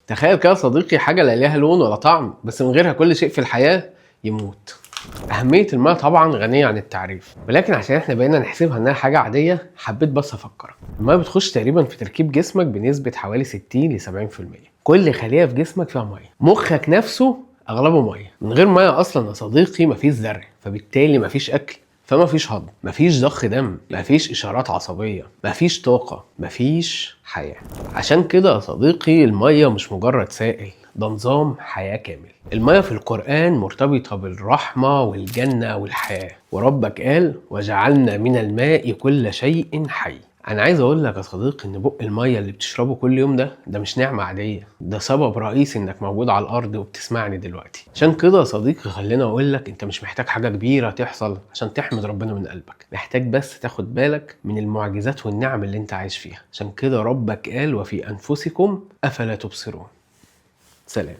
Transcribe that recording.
تخيل كده صديقي حاجة لا ليها لون ولا طعم، بس من غيرها كل شيء في الحياة يموت. أهمية الماء طبعا غنية عن التعريف، ولكن عشان احنا بقينا نحسبها انها حاجة عادية حبيت بس افكرك. الماء بتخش تقريبا في تركيب جسمك بنسبة حوالي 60 ل 70%. كل خلية في جسمك فيها مية، مخك نفسه اغلبه مية. من غير مية اصلا يا صديقي مفيش زرع، فبالتالي مفيش اكل، فما فيش هضم، مفيش ضخ دم، مفيش اشارات عصبيه، مفيش طاقه، مفيش حياه. عشان كده يا صديقي الميه مش مجرد سائل، ده نظام حياه كامل. الميه في القران مرتبطه بالرحمه والجنه والحياه، وربك قال وجعلنا من الماء كل شيء حي. انا عايز اقول لك يا صديقي ان بق الميه اللي بتشربه كل يوم ده مش نعمه عاديه، ده سبب رئيسي انك موجود على الارض وبتسمعني دلوقتي. عشان كده يا صديقي خلينا اقول لك انت مش محتاج حاجه كبيره تحصل عشان تحمد ربنا من قلبك، محتاج بس تاخد بالك من المعجزات والنعم اللي انت عايش فيها. عشان كده ربك قال وفي انفسكم افلا تبصرون. سلام.